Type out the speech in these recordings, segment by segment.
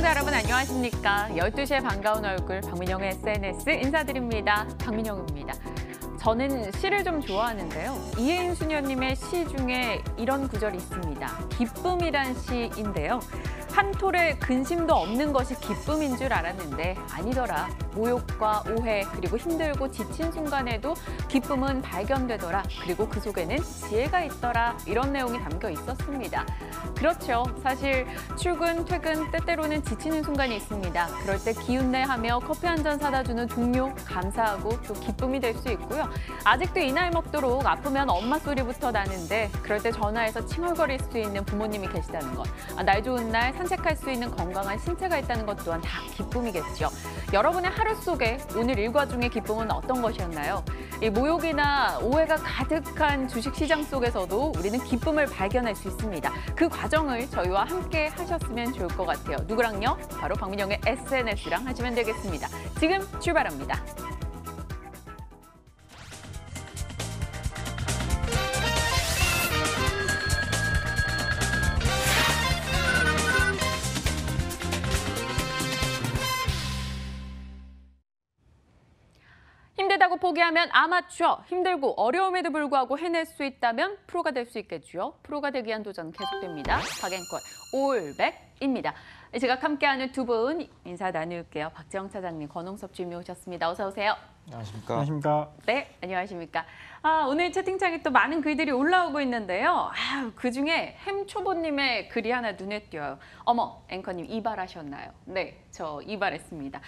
시청자 여러분 안녕하십니까? 12시에 반가운 얼굴 박민영의 SNS 인사드립니다. 박민영입니다. 저는 시를 좀 좋아하는데요. 이혜인 수녀님의 시 중에 이런 구절이 있습니다. 기쁨이란 시인데요. 한 톨에 근심도 없는 것이 기쁨인 줄 알았는데 아니더라. 모욕과 오해 그리고 힘들고 지친 순간에도 기쁨은 발견되더라. 그리고 그 속에는 지혜가 있더라. 이런 내용이 담겨 있었습니다. 그렇죠. 사실 출근, 퇴근, 때때로는 지치는 순간이 있습니다. 그럴 때 기운내 하며 커피 한 잔 사다 주는 동료 감사하고 또 기쁨이 될 수 있고요. 아직도 이 나이 먹도록 아프면 엄마 소리부터 나는데 그럴 때 전화해서 칭얼거릴 수 있는 부모님이 계시다는 것. 날 좋은 날 산책할 수 있는 건강한 신체가 있다는 것 또한 다 기쁨이겠죠. 여러분의 하루 속에 오늘 일과 중의 기쁨은 어떤 것이었나요? 이 모욕이나 오해가 가득한 주식시장 속에서도 우리는 기쁨을 발견할 수 있습니다. 그 과정을 저희와 함께 하셨으면 좋을 것 같아요. 누구랑요? 바로 박민영의 SNS랑 하시면 되겠습니다. 지금 출발합니다. 힘들다고 포기하면 아마추어, 힘들고 어려움에도 불구하고 해낼 수 있다면 프로가 될 수 있겠죠. 프로가 되기 위한 도전 계속됩니다. 박앤콜 올백입니다. 이 시각 함께하는 두 분 인사 나눌게요. 박재영 차장님, 권홍섭 주임님 오셨습니다. 어서 오세요. 안녕하십니까. 안녕하십니까. 네, 안녕하십니까. 오늘 채팅창에 또 많은 글들이 올라오고 있는데요. 그중에 햄초보님의 글이 하나 눈에 띄어요. 어머, 앵커님 이발하셨나요? 네, 저 이발했습니다.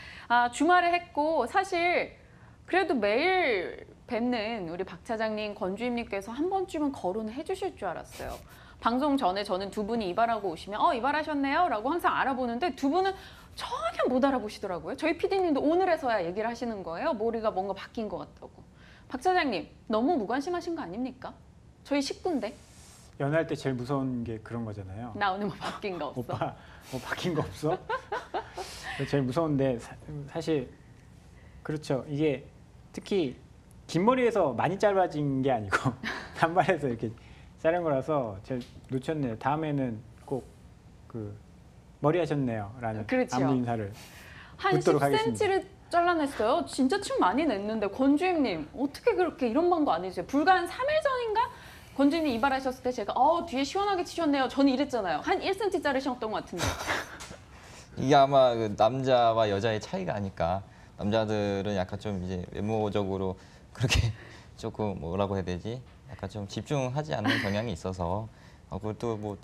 주말에 했고 사실 그래도 매일 뵙는 우리 박 차장님, 권 주임님께서 한 번쯤은 거론을 해주실 줄 알았어요. 방송 전에 저는 두 분이 이발하고 오시면 이발하셨네요? 라고 항상 알아보는데 두 분은 전혀 못 알아보시더라고요. 저희 PD님도 오늘에서야 얘기를 하시는 거예요. 머리가 뭔가 바뀐 것 같다고. 박 차장님, 너무 무관심하신 거 아닙니까? 저희 식구인데. 연애할 때 제일 무서운 게 그런 거잖아요. 나 오늘 뭐 바뀐 거 없어. 오빠, 뭐 바뀐 거 없어? 제일 무서운데 사실 그렇죠. 이게 특히 긴 머리에서 많이 짧아진 게 아니고 단발에서 이렇게 자른 거라서 제가 놓쳤네요. 다음에는 꼭 그 머리 하셨네요 라는 그렇죠. 안부 인사를 한 묻도록 10cm를 잘라냈어요. 진짜 층 많이 냈는데 권 주임님 어떻게 그렇게 이런 방도 안 해주세요. 불과 한 3일 전인가? 권 주임님 이발하셨을 때 제가 뒤에 시원하게 치셨네요. 저는 이랬잖아요. 한 1cm 자르셨던 것 같은데. 이게 아마 그 남자와 여자의 차이가 아닐까. 남자들은 약간 좀 이제 외모적으로 그렇게 조금 뭐라고 해야 되지? 약간 좀 집중하지 않는 경향이 있어서 그것도 뭐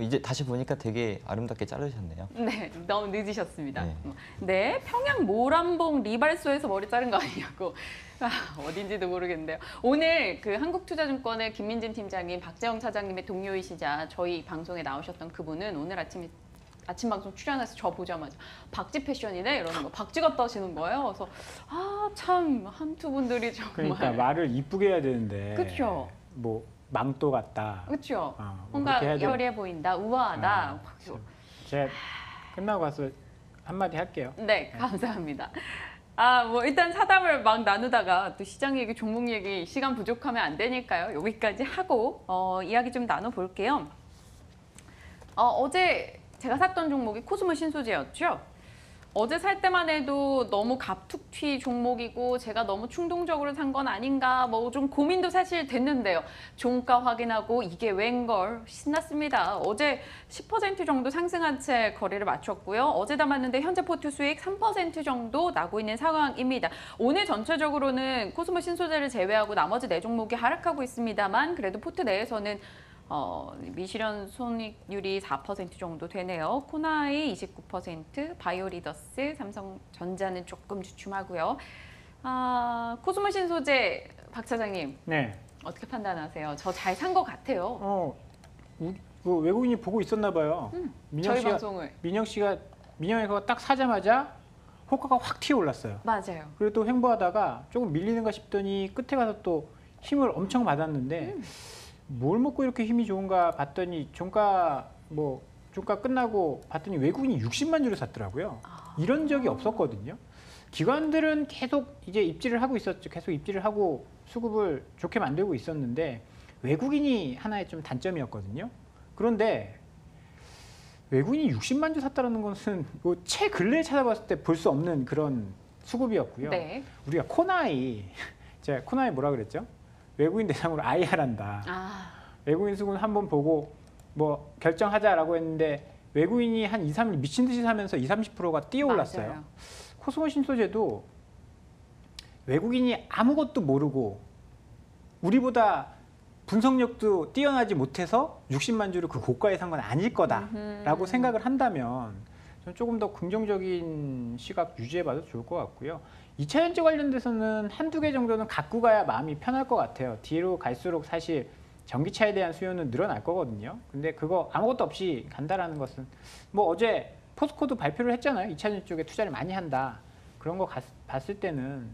이제 다시 보니까 되게 아름답게 자르셨네요. 네, 너무 늦으셨습니다. 네. 네, 평양 모란봉 리발소에서 머리 자른 거 아니냐고. 어딘지도 모르겠는데요. 오늘 그 한국투자증권의 김민진 팀장님, 박재영 차장님의 동료이시자 저희 방송에 나오셨던 그분은 오늘 아침 방송 출연해서 저 보자마자 박쥐 패션이네 이러는 거. 박쥐 같다 하시는 거예요. 그래서 참 한두 분들이 정말. 그러니까 말을 이쁘게 해야 되는데 그렇죠. 뭐 망토 같다. 그렇죠. 뭐 뭔가 해야 여리해 보인다, 우아하다. 제가 끝나고 가서 한마디 할게요. 네, 감사합니다. 뭐 일단 사담을 막 나누다가 또 시장 얘기, 종목 얘기 시간 부족하면 안 되니까요. 여기까지 하고 이야기 좀 나눠볼게요. 어제 제가 샀던 종목이 코스모 신소재였죠. 어제 살 때만 해도 너무 갑툭튀 종목이고 제가 너무 충동적으로 산 건 아닌가 뭐 좀 고민도 사실 됐는데요. 종가 확인하고 이게 웬걸 신났습니다. 어제 10% 정도 상승한 채 거래를 마쳤고요. 어제 담았는데 현재 포트 수익 3% 정도 나고 있는 상황입니다. 오늘 전체적으로는 코스모 신소재를 제외하고 나머지 4종목이 하락하고 있습니다만 그래도 포트 내에서는 미실현 손익률이 4% 정도 되네요. 코나이 29%, 바이오리더스, 삼성전자는 조금 주춤하고요. 코스모 신소재 박 차장님, 네. 어떻게 판단하세요? 저 잘 산 것 같아요. 그 외국인이 보고 있었나 봐요. 저희 방송을. 민영이가 딱 사자마자 호가가 확 튀어올랐어요. 맞아요. 그리고 또 횡보하다가 조금 밀리는가 싶더니 끝에 가서 또 힘을 엄청 받았는데 뭘 먹고 이렇게 힘이 좋은가 봤더니 종가 끝나고 봤더니 외국인이 60만 주를 샀더라고요. 이런 적이 없었거든요. 기관들은 계속 이제 입지를 하고 있었죠. 계속 입지를 하고 수급을 좋게 만들고 있었는데 외국인이 하나의 좀 단점이었거든요. 그런데 외국인이 60만 주 샀다는 것은 뭐 최근래에 찾아봤을 때 볼 수 없는 그런 수급이었고요. 네. 우리가 코나이, 제가 코나이 뭐라 그랬죠? 외국인 대상으로 IR한다. 아, 외국인 수급 한번 보고 뭐 결정하자라고 했는데 외국인이 한 2, 3일 미친 듯이 사면서 20, 30%가 뛰어올랐어요. 맞아요. 코스모 신소재도 외국인이 아무것도 모르고 우리보다 분석력도 뛰어나지 못해서 60만 주를 그 고가에 산 건 아닐 거다라고 생각을 한다면 저는 조금 더 긍정적인 시각 유지해봐도 좋을 것 같고요. 2차 전지 관련돼서는 한두 개 정도는 갖고 가야 마음이 편할 것 같아요. 뒤로 갈수록 사실 전기차에 대한 수요는 늘어날 거거든요. 근데 그거 아무것도 없이 간다라는 것은 뭐 어제 포스코도 발표를 했잖아요. 2차 전지 쪽에 투자를 많이 한다. 그런 거 봤을 때는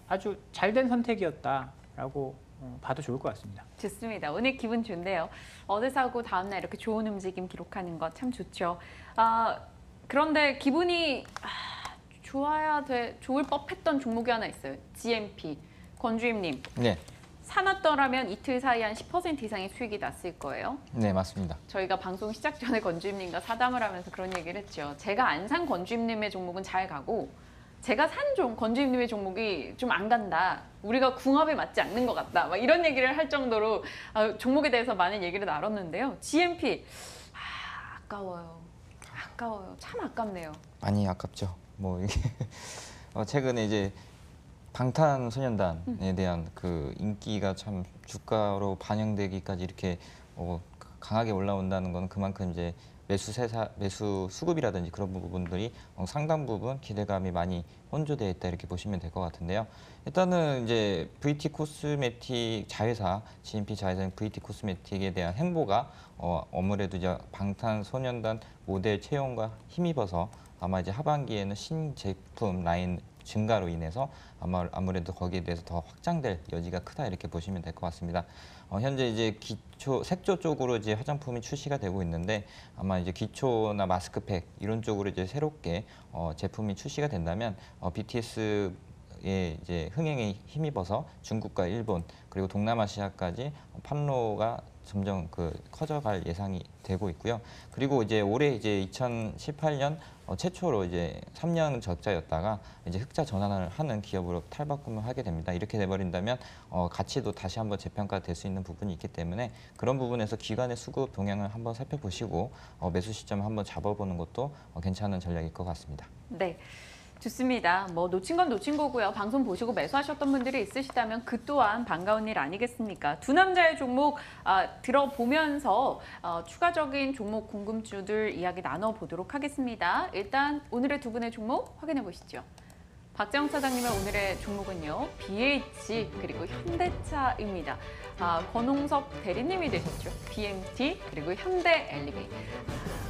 아주 잘된 선택이었다라고 봐도 좋을 것 같습니다. 좋습니다. 오늘 기분 좋네요. 어제 사고 다음날 이렇게 좋은 움직임 기록하는 거 참 좋죠. 그런데 기분이 좋을 법했던 종목이 하나 있어요. GMP. 권주임님. 네, 사놨더라면 이틀 사이에 한 10% 이상의 수익이 났을 거예요. 네 맞습니다. 저희가 방송 시작 전에 권주임님과 사담을 하면서 그런 얘기를 했죠. 제가 안 산 권주임님의 종목은 잘 가고 제가 산 권주임님의 종목이 좀 안 간다. 우리가 궁합에 맞지 않는 것 같다. 막 이런 얘기를 할 정도로 종목에 대해서 많은 얘기를 나눴는데요. GMP 아까워요. 아까워요. 참 아깝네요. 많이 아깝죠. 뭐 이게 최근에 이제 방탄소년단에 대한 그 인기가 참 주가로 반영되기까지 이렇게 강하게 올라온다는 건 그만큼 이제 매수 수급이라든지 그런 부분들이 상당 부분 기대감이 많이 혼조되어 있다 이렇게 보시면 될 것 같은데요. 일단은 이제 VT 코스메틱 자회사, GMP 자회사 VT 코스메틱에 대한 행보가 아무래도 이제 방탄소년단 모델 채용과 힘입어서 아마 이제 하반기에는 신제품 라인 증가로 인해서 아무래도 거기에 대해서 더 확장될 여지가 크다 이렇게 보시면 될 것 같습니다. 현재 이제 색조 쪽으로 이제 화장품이 출시가 되고 있는데 아마 이제 기초나 마스크팩 이런 쪽으로 이제 새롭게 제품이 출시가 된다면 BTS의 이제 흥행에 힘입어서 중국과 일본 그리고 동남아시아까지 판로가 점점 커져갈 예상이 되고 있고요. 그리고 이제 올해 이제 2018년 최초로 이제 3년 적자였다가 이제 흑자 전환을 하는 기업으로 탈바꿈을 하게 됩니다. 이렇게 돼버린다면 가치도 다시 한번 재평가될 수 있는 부분이 있기 때문에 그런 부분에서 기관의 수급 동향을 한번 살펴보시고 매수 시점을 한번 잡아보는 것도 괜찮은 전략일 것 같습니다. 네. 좋습니다. 뭐 놓친 건 놓친 거고요. 방송 보시고 매수하셨던 분들이 있으시다면 그 또한 반가운 일 아니겠습니까? 두 남자의 종목 들어보면서 추가적인 종목 궁금주들 이야기 나눠보도록 하겠습니다. 일단 오늘의 두 분의 종목 확인해 보시죠. 박재영 차장님의 오늘의 종목은요. BH 그리고 현대차입니다. 권홍섭 대리님이 되셨죠. BMT 그리고 현대 엘리베이터.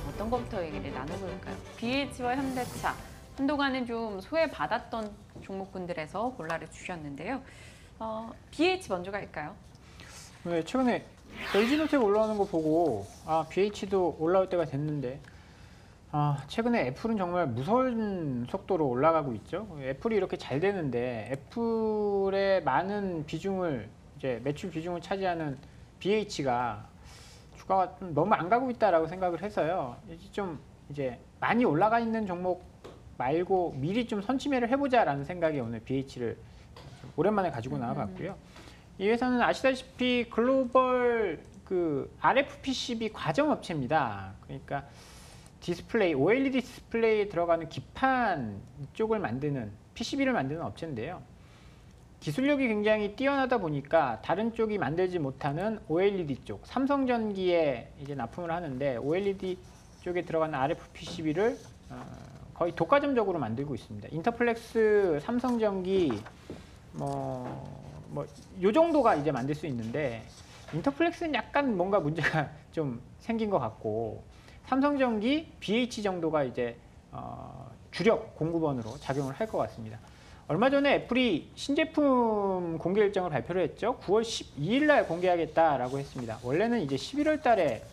어떤 것부터 얘기를 나눠볼까요? BH와 현대차. 한동안은 좀 소외받았던 종목군들에서 골라를 주셨는데요. BH 먼저 갈까요? 네, 최근에 LG노텍 올라오는 거 보고 BH도 올라올 때가 됐는데 최근에 애플은 정말 무서운 속도로 올라가고 있죠. 애플이 이렇게 잘 되는데 애플의 많은 비중을 이제 매출 비중을 차지하는 BH가 주가가 좀 너무 안 가고 있다라고 생각을 해서요. 이제 많이 올라가 있는 종목 말고 미리 좀 선취매를 해보자라는 생각에 오늘 BH를 오랜만에 가지고 나와봤고요. 이 회사는 아시다시피 글로벌 RF PCB 과정 업체입니다. 그러니까 디스플레이, OLED 디스플레이에 들어가는 기판 쪽을 만드는 PCB를 만드는 업체인데요. 기술력이 굉장히 뛰어나다 보니까 다른 쪽이 만들지 못하는 OLED 쪽, 삼성전기에 이제 납품을 하는데 OLED 쪽에 들어가는 RF PCB를 거의 독과점적으로 만들고 있습니다. 인터플렉스, 삼성전기 요 정도가 이제 만들 수 있는데 인터플렉스는 약간 뭔가 문제가 좀 생긴 것 같고 삼성전기, BH 정도가 이제 주력 공급원으로 작용을 할 것 같습니다. 얼마 전에 애플이 신제품 공개 일정을 발표를 했죠. 9월 12일 날 공개하겠다라고 했습니다. 원래는 이제 11월 달에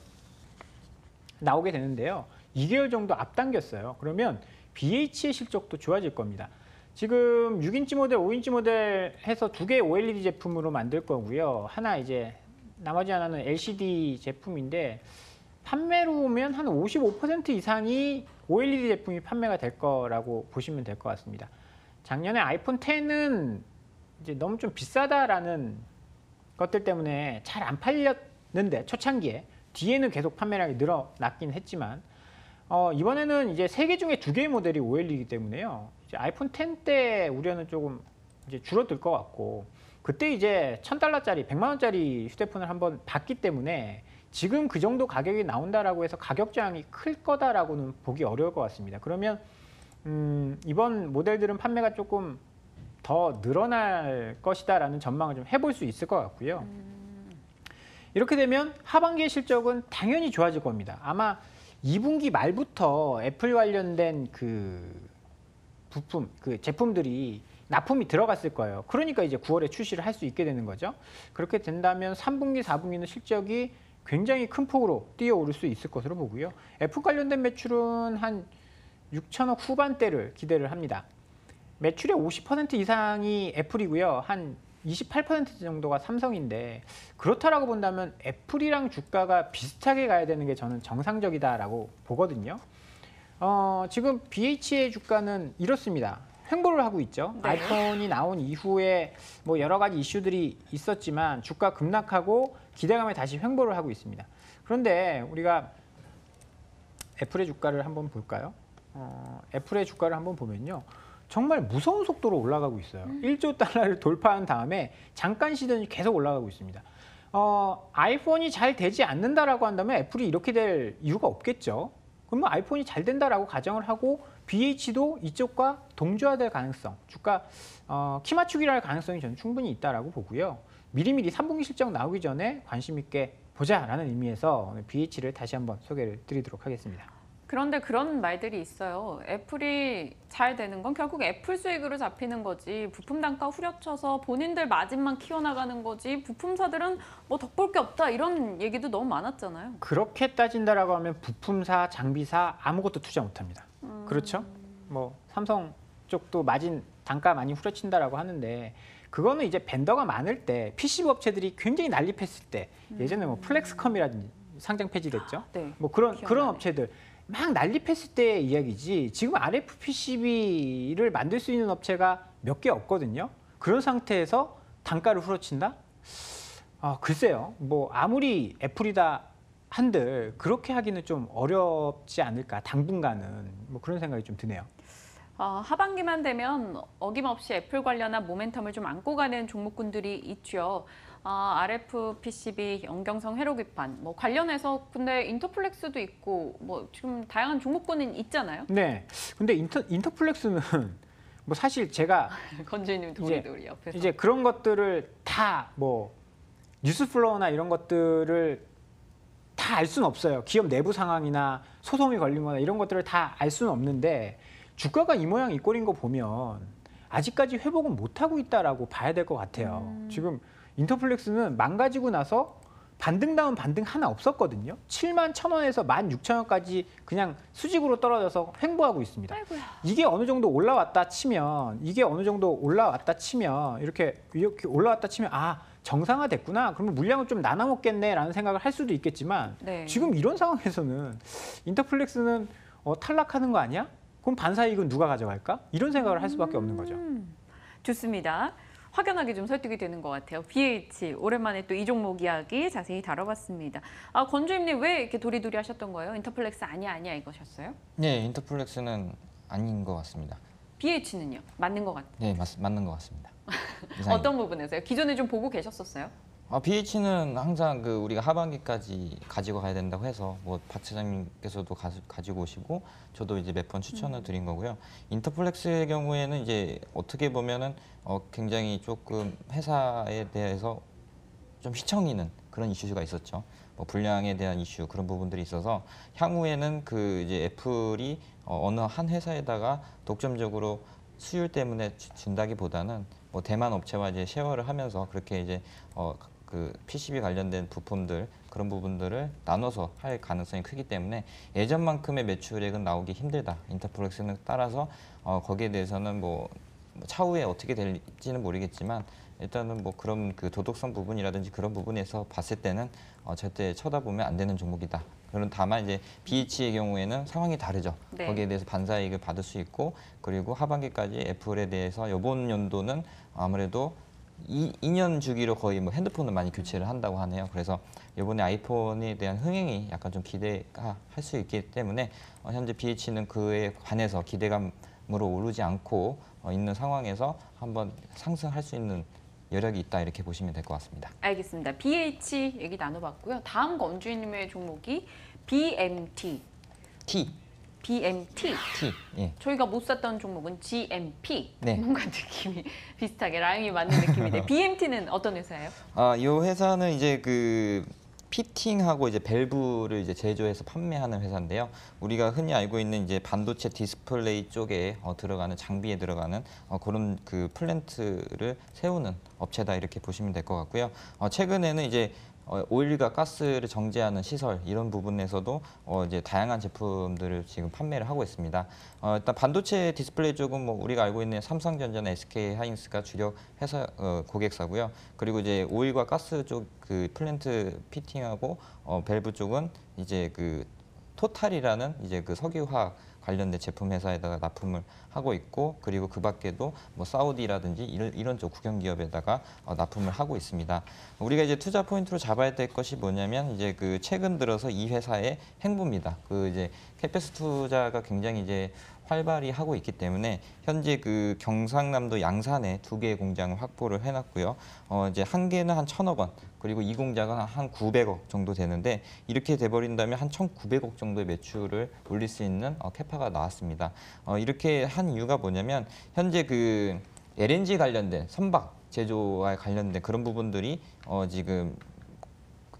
나오게 되는데요. 2개월 정도 앞당겼어요. 그러면 BH의 실적도 좋아질 겁니다. 지금 6인치 모델, 5인치 모델 해서 두 개의 OLED 제품으로 만들 거고요. 하나 이제 나머지 하나는 LCD 제품인데 판매로 보면 한 55% 이상이 OLED 제품이 판매가 될 거라고 보시면 될 것 같습니다. 작년에 아이폰 X는 이제 너무 좀 비싸다라는 것들 때문에 잘 안 팔렸는데 초창기에 뒤에는 계속 판매량이 늘어났긴 했지만 이번에는 이제 3개 중에 2개의 모델이 OLED이기 때문에요. 이제 아이폰 X 때 우려는 조금 이제 줄어들 것 같고 그때 이제 $1,000짜리, 100만 원짜리 휴대폰을 한번 봤기 때문에 지금 그 정도 가격이 나온다라고 해서 가격 저항이 클 거다라고는 보기 어려울 것 같습니다. 그러면 이번 모델들은 판매가 조금 더 늘어날 것이다라는 전망을 좀 해볼 수 있을 것 같고요. 이렇게 되면 하반기의 실적은 당연히 좋아질 겁니다. 아마 2분기 말부터 애플 관련된 그 부품, 그 제품들이 납품이 들어갔을 거예요. 그러니까 이제 9월에 출시를 할 수 있게 되는 거죠. 그렇게 된다면 3분기, 4분기는 실적이 굉장히 큰 폭으로 뛰어오를 수 있을 것으로 보고요. 애플 관련된 매출은 한 6천억 후반대를 기대를 합니다. 매출의 50% 이상이 애플이고요. 한 28% 정도가 삼성인데 그렇다라고 본다면 애플이랑 주가가 비슷하게 가야 되는 게 저는 정상적이다라고 보거든요. 지금 BH의 주가는 이렇습니다. 횡보를 하고 있죠. 네. 아이폰이 나온 이후에 뭐 여러 가지 이슈들이 있었지만 주가 급락하고 기대감에 다시 횡보를 하고 있습니다. 그런데 우리가 애플의 주가를 한번 볼까요? 애플의 주가를 한번 보면요. 정말 무서운 속도로 올라가고 있어요. 1조 달러를 돌파한 다음에 잠깐 쉬더니 계속 올라가고 있습니다. 아이폰이 잘 되지 않는다라고 한다면 애플이 이렇게 될 이유가 없겠죠. 그러면 아이폰이 잘 된다라고 가정을 하고 BH도 이쪽과 동조화될 가능성, 주가 키 맞추기를 할 가능성이 저는 충분히 있다라고 보고요. 미리미리 3분기 실적 나오기 전에 관심 있게 보자라는 의미에서 오늘 BH를 다시 한번 소개를 드리도록 하겠습니다. 그런데 그런 말들이 있어요. 애플이 잘 되는 건 결국 애플 수익으로 잡히는 거지. 부품 단가 후려쳐서 본인들 마진만 키워나가는 거지. 부품사들은 뭐 덕볼 게 없다. 이런 얘기도 너무 많았잖아요. 그렇게 따진다라고 하면 부품사, 장비사 아무것도 투자 못합니다. 그렇죠? 뭐 삼성 쪽도 마진 단가 많이 후려친다라고 하는데 그거는 이제 벤더가 많을 때 PCB 업체들이 굉장히 난립했을 때 예전에 뭐 플렉스컴이라든지 상장 폐지됐죠. 네, 뭐 그런 기억나네. 업체들 막 난립했을 때의 이야기지 지금 RF PCB를 만들 수 있는 업체가 몇 개 없거든요. 그런 상태에서 단가를 후려친다? 글쎄요. 뭐 아무리 애플이다 한들 그렇게 하기는 좀 어렵지 않을까 당분간은 뭐 그런 생각이 좀 드네요. 하반기만 되면 어김없이 애플 관련한 모멘텀을 좀 안고 가는 종목군들이 있죠. RF PCB, 연경성 회로기판 뭐 관련해서 근데 인터플렉스도 있고 뭐 지금 다양한 종목군은 있잖아요. 네. 근데 인터플렉스는 뭐 사실 제가 건주님 도리도리 옆에서 이제 그런 것들을 다 뭐 뉴스플로우나 이런 것들을 다 알 수는 없어요. 기업 내부 상황이나 소송이 걸린 거나 이런 것들을 다 알 수는 없는데 주가가 이 모양 이 꼴인 거 보면 아직까지 회복은 못하고 있다라고 봐야 될 것 같아요. 지금 인터플렉스는 망가지고 나서 반등 다운 반등 하나 없었거든요. 7만 1,000원에서 16,000원까지 그냥 수직으로 떨어져서 횡보하고 있습니다. 아이고야. 이게 어느 정도 올라왔다 치면 이렇게 올라왔다 치면 정상화됐구나. 그러면 물량을 좀 나눠 먹겠네라는 생각을 할 수도 있겠지만 네. 지금 이런 상황에서는 인터플렉스는 탈락하는 거 아니야? 그럼 반사이익은 누가 가져갈까? 이런 생각을 할 수밖에 없는 거죠. 좋습니다. 확연하게 좀 설득이 되는 것 같아요. BH 오랜만에 또 이 종목 이야기 자세히 다뤄봤습니다. 권주임님 왜 이렇게 도리도리 하셨던 거예요? 인터플렉스 아니야 이거셨어요? 네, 인터플렉스는 아닌 것 같습니다. BH는요? 맞는 것 같아요. 네, 맞는 것 같습니다. 어떤 부분에서요? 기존에 좀 보고 계셨었어요? BH는 항상 우리가 하반기까지 가지고 가야 된다고 해서 뭐 박 차장님께서도 가지고 오시고 저도 이제 몇 번 추천을 드린 거고요. 인터플렉스의 경우에는 이제 어떻게 보면은 굉장히 조금 회사에 대해서 좀 휘청이는 그런 이슈가 있었죠. 뭐 불량에 대한 이슈 그런 부분들이 있어서 향후에는 이제 애플이 어느 한 회사에다가 독점적으로 수율 때문에 준다기보다는 뭐 대만 업체와 이제 쉐어를 하면서 그렇게 이제 PCB 관련된 부품들 그런 부분들을 나눠서 할 가능성이 크기 때문에 예전만큼의 매출액은 나오기 힘들다. 인터플렉스는 따라서 거기에 대해서는 뭐 차후에 어떻게 될지는 모르겠지만 일단은 뭐 그런 그 도덕성 부분이라든지 그런 부분에서 봤을 때는 절대 쳐다보면 안 되는 종목이다. 그런 다만 이제 BH의 경우에는 상황이 다르죠. 네. 거기에 대해서 반사이익을 받을 수 있고 그리고 하반기까지 애플에 대해서 이번 연도는 아무래도 2년 주기로 거의 뭐 핸드폰을 많이 교체를 한다고 하네요. 그래서 이번에 아이폰에 대한 흥행이 약간 좀 기대가 할 수 있기 때문에 현재 BH는 그에 관해서 기대감으로 오르지 않고 있는 상황에서 한번 상승할 수 있는 여력이 있다 이렇게 보시면 될 것 같습니다. 알겠습니다. BH 얘기 나눠봤고요. 다음 검주인님의 종목이 BMT. BMT. 예. 저희가 못 샀던 종목은 GMP. 네. 뭔가 느낌이 비슷하게 라임이 맞는 느낌인데 BMT는 어떤 회사예요? 이 회사는 이제 그 피팅하고 이제 밸브를 이제 제조해서 판매하는 회사인데요. 우리가 흔히 알고 있는 이제 반도체 디스플레이 쪽에 들어가는 장비에 들어가는 그런 그 플랜트를 세우는 업체다 이렇게 보시면 될 것 같고요. 최근에는 이제 오일과 가스를 정제하는 시설 이런 부분에서도 이제 다양한 제품들을 지금 판매를 하고 있습니다. 일단 반도체 디스플레이 쪽은 뭐 우리가 알고 있는 삼성전자나 SK 하이닉스가 주력 회사 고객사고요. 그리고 이제 오일과 가스 쪽 그 플랜트 피팅하고 밸브 쪽은 이제 그 토탈이라는 이제 그 석유화학 관련된 제품 회사에다가 납품을 하고 있고 그리고 그 밖에도 뭐 사우디라든지 이런 쪽 국영 기업에다가 납품을 하고 있습니다. 우리가 이제 투자 포인트로 잡아야 될 것이 뭐냐면 이제 그 최근 들어서 이 회사의 행보입니다. 그 이제 캐페스 투자가 굉장히 이제 활발히 하고 있기 때문에 현재 그 경상남도 양산에 2개의 공장을 확보를 해놨고요. 이제 한 개는 한 1,000억 원, 그리고 이 공장은 한 900억 정도 되는데 이렇게 돼버린다면 한 1,900억 정도의 매출을 올릴 수 있는 캐파가 나왔습니다. 이렇게 한 이유가 뭐냐면 현재 그 LNG 관련된 선박 제조와 관련된 그런 부분들이 지금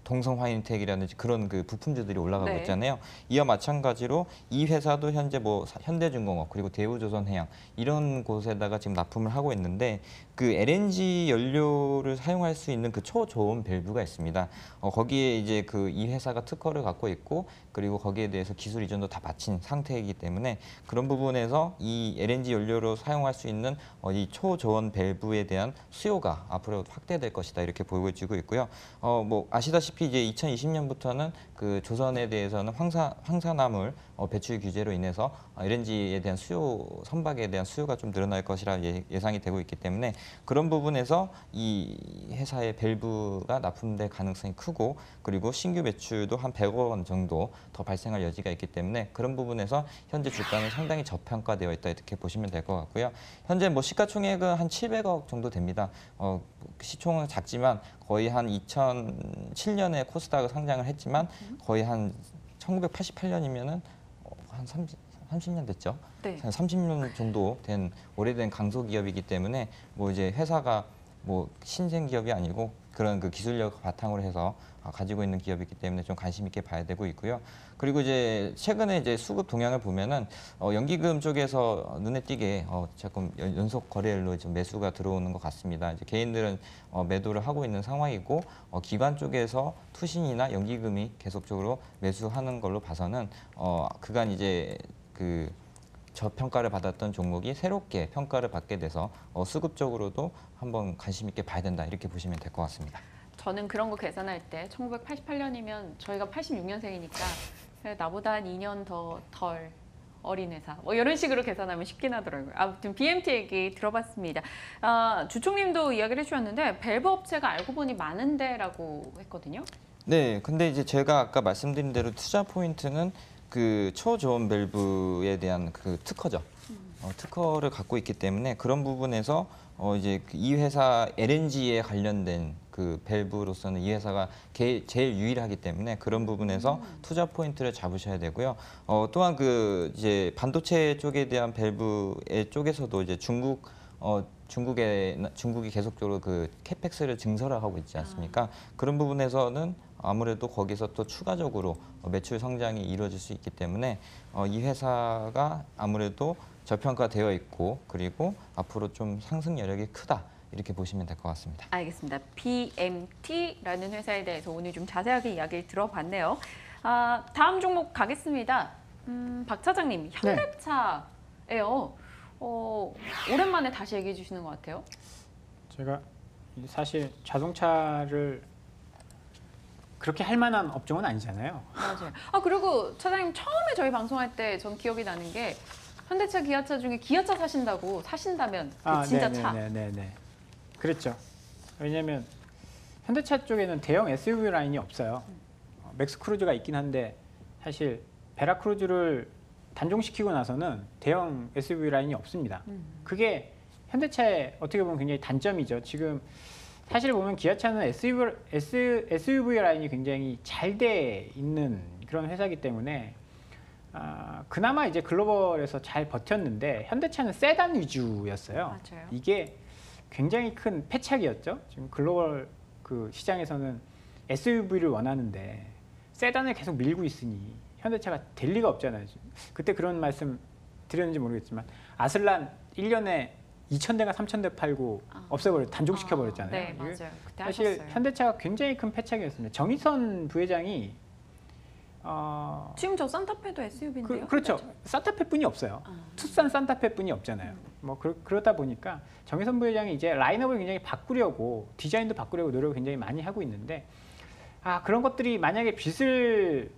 동성화인텍이라든지 그런 그 부품주들이 올라가고 네. 있잖아요. 이와 마찬가지로 이 회사도 현재 뭐 현대중공업 그리고 대우조선해양 이런 곳에다가 지금 납품을 하고 있는데 그 LNG 연료를 사용할 수 있는 그 초저온 밸브가 있습니다. 거기에 이제 그 이 회사가 특허를 갖고 있고 그리고 거기에 대해서 기술 이전도 다 마친 상태이기 때문에 그런 부분에서 이 LNG 연료로 사용할 수 있는 이 초저온 밸브에 대한 수요가 앞으로 확대될 것이다 이렇게 보여지고 있고요. 뭐 아시다시피 이제 2020년부터는 그 조선에 대해서는 황산화물 배출 규제로 인해서 LNG에 대한 수요, 선박에 대한 수요가 좀 늘어날 것이라 예상이 되고 있기 때문에 그런 부분에서 이 회사의 밸브가 납품될 가능성이 크고 그리고 신규 매출도 한 100억 원 정도 더 발생할 여지가 있기 때문에 그런 부분에서 현재 주가는 상당히 저평가되어 있다 이렇게 보시면 될 것 같고요. 현재 뭐 시가총액은 한 700억 정도 됩니다. 시총은 작지만 거의 한 2007년에 코스닥을 상장을 했지만 거의 한 1988년이면은 한 30년 됐죠. 네. 한 30년 정도 된 오래된 강소 기업이기 때문에 뭐 이제 회사가 뭐 신생 기업이 아니고 그런 그 기술력 바탕으로 해서 가지고 있는 기업이기 때문에 좀 관심 있게 봐야 되고 있고요. 그리고 이제 최근에 이제 수급 동향을 보면은 연기금 쪽에서 눈에 띄게 조금 연속 거래일로 좀 매수가 들어오는 것 같습니다. 이제 개인들은 매도를 하고 있는 상황이고 기관 쪽에서 투신이나 연기금이 계속적으로 매수하는 걸로 봐서는 그간 이제 그 저평가를 받았던 종목이 새롭게 평가를 받게 돼서 수급적으로도 한번 관심 있게 봐야 된다 이렇게 보시면 될 것 같습니다. 저는 그런 거 계산할 때 1988년이면 저희가 86년생이니까 나보다 한 2년 덜 어린 회사 뭐 이런 식으로 계산하면 쉽긴 하더라고요. 아무튼 BMT 얘기 들어봤습니다. 주총님도 이야기를 해주셨는데 밸브 업체가 알고 보니 많은데라고 했거든요. 네, 근데 이제 제가 아까 말씀드린 대로 투자 포인트는 그 초저온 밸브에 대한 그 특허죠. 특허를 갖고 있기 때문에 그런 부분에서 이제 이 회사 LNG에 관련된 그 밸브로서는 이 회사가 제일 유일하기 때문에 그런 부분에서 투자 포인트를 잡으셔야 되고요. 또한 그 이제 반도체 쪽에 대한 밸브의 쪽에서도 이제 중국이 계속적으로 그 캐펙스를 증설을 하고 있지 않습니까? 그런 부분에서는 아무래도 거기서 또 추가적으로 매출 성장이 이루어질 수 있기 때문에 이 회사가 아무래도 저평가되어 있고 그리고 앞으로 좀 상승 여력이 크다 이렇게 보시면 될 것 같습니다. 알겠습니다. BMT라는 회사에 대해서 오늘 좀 자세하게 이야기를 들어봤네요. 다음 종목 가겠습니다. 박 차장님, 현대차예요. 오랜만에 다시 얘기해 주시는 것 같아요. 제가 사실 자동차를 그렇게 할 만한 업종은 아니잖아요. 맞아요. 아 그리고 차장님 처음에 저희 방송할 때 전 기억이 나는 게 현대차, 기아차 중에 기아차 사신다면 그 진짜 차. 네네네. 그렇죠. 왜냐하면 현대차 쪽에는 대형 SUV 라인이 없어요. 맥스 크루즈가 있긴 한데 사실 베라 크루즈를 단종시키고 나서는 대형 SUV 라인이 없습니다. 그게 현대차의 어떻게 보면 굉장히 단점이죠. 지금 사실 보면 기아차는 SUV 라인이 굉장히 잘 돼 있는 그런 회사이기 때문에 그나마 이제 글로벌에서 잘 버텼는데 현대차는 세단 위주였어요. 맞아요. 이게 굉장히 큰 패착이었죠. 지금 글로벌 그 시장에서는 SUV를 원하는데 세단을 계속 밀고 있으니 현대차가 될 리가 없잖아요. 그때 그런 말씀 드렸는지 모르겠지만 아슬란 1년에 2,000대가 3,000대 팔고 단종시켜 버렸잖아요. 네, 맞아요. 그때 사실 하셨어요. 현대차가 굉장히 큰 패착이었습니다. 정의선 부회장이 지금 저 산타페도 SUV인데요. 그렇죠. 산타페뿐이 없어요. 투싼 산타페뿐이 없잖아요. 뭐 그러다 보니까 정의선 부회장이 이제 라인업을 굉장히 바꾸려고 디자인도 바꾸려고 노력을 굉장히 많이 하고 있는데 그런 것들이 만약에 빚을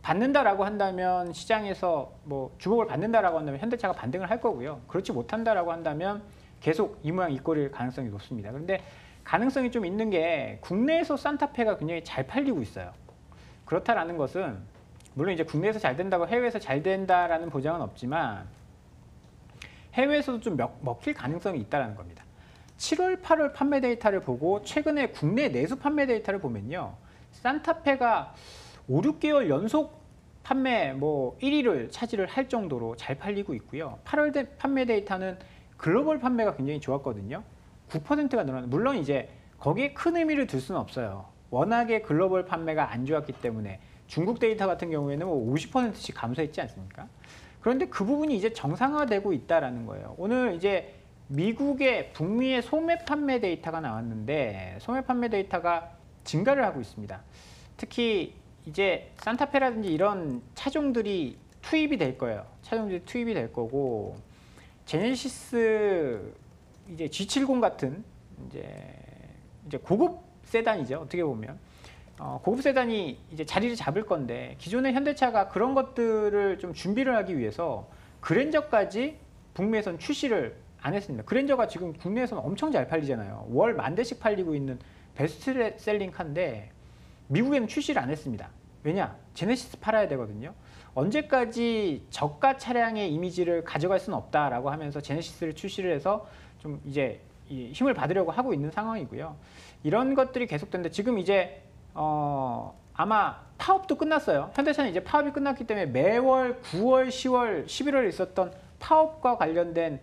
받는다라고 한다면 시장에서 주목을 받는다라고 한다면 현대차가 반등을 할 거고요. 그렇지 못한다라고 한다면 계속 이 모양 이 꼴일 가능성이 높습니다. 그런데 가능성이 좀 있는 게 국내에서 산타페가 굉장히 잘 팔리고 있어요. 그렇다라는 것은 물론 이제 국내에서 잘 된다고 해외에서 잘 된다라는 보장은 없지만 해외에서도 좀 먹힐 가능성이 있다는 겁니다. 7월, 8월 판매 데이터를 보고 최근에 국내 내수 판매 데이터를 보면요. 산타페가 5, 6개월 연속 판매 1위를 차지를 할 정도로 잘 팔리고 있고요. 8월 판매 데이터는 글로벌 판매가 굉장히 좋았거든요. 9%가 늘어났는데 물론 이제 거기에 큰 의미를 둘 수는 없어요. 워낙에 글로벌 판매가 안 좋았기 때문에 중국 데이터 같은 경우에는 50%씩 감소했지 않습니까? 그런데 그 부분이 이제 정상화되고 있다라는 거예요. 오늘 이제 미국의 북미의 소매 판매 데이터가 나왔는데 소매 판매 데이터가 증가를 하고 있습니다. 특히 이제 산타페라든지 이런 차종들이 투입이 될 거예요. 차종들이 투입이 될 거고 제네시스 이제 G70 같은 이제 고급 세단이죠. 어떻게 보면 고급 세단이 이제 자리를 잡을 건데 기존의 현대차가 그런 것들을 좀 준비를 하기 위해서 그랜저까지 북미에선 출시를 안 했습니다. 그랜저가 지금 국내에서는 엄청 잘 팔리잖아요. 월 10,000대씩 팔리고 있는 베스트셀링 카인데 미국에는 출시를 안 했습니다. 왜냐? 제네시스 팔아야 되거든요. 언제까지 저가 차량의 이미지를 가져갈 수는 없다라고 하면서 제네시스를 출시를 해서 좀 이제 힘을 받으려고 하고 있는 상황이고요. 이런 것들이 계속되는데 지금 이제 아마 파업도 끝났어요. 현대차는 이제 파업이 끝났기 때문에 매월 9월, 10월, 11월에 있었던 파업과 관련된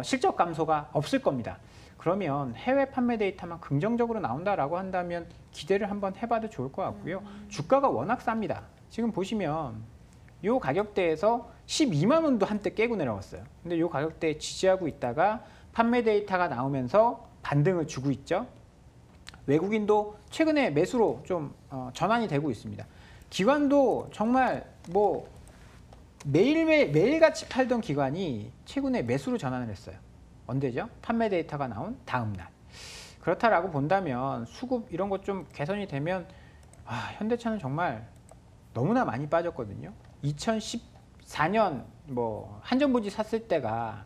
실적 감소가 없을 겁니다. 그러면 해외 판매 데이터만 긍정적으로 나온다라고 한다면 기대를 한번 해봐도 좋을 것 같고요. 주가가 워낙 쌉니다. 지금 보시면 이 가격대에서 12만 원도 한때 깨고 내려왔어요. 근데 이 가격대에 지지하고 있다가 판매 데이터가 나오면서 반등을 주고 있죠. 외국인도 최근에 매수로 좀 전환이 되고 있습니다. 기관도 정말 매일같이 팔던 기관이 최근에 매수로 전환을 했어요. 언제죠? 판매 데이터가 나온 다음 날. 그렇다라고 본다면 수급 이런 것 좀 개선이 되면 현대차는 정말 너무나 많이 빠졌거든요. 2014년 한전부지 샀을 때가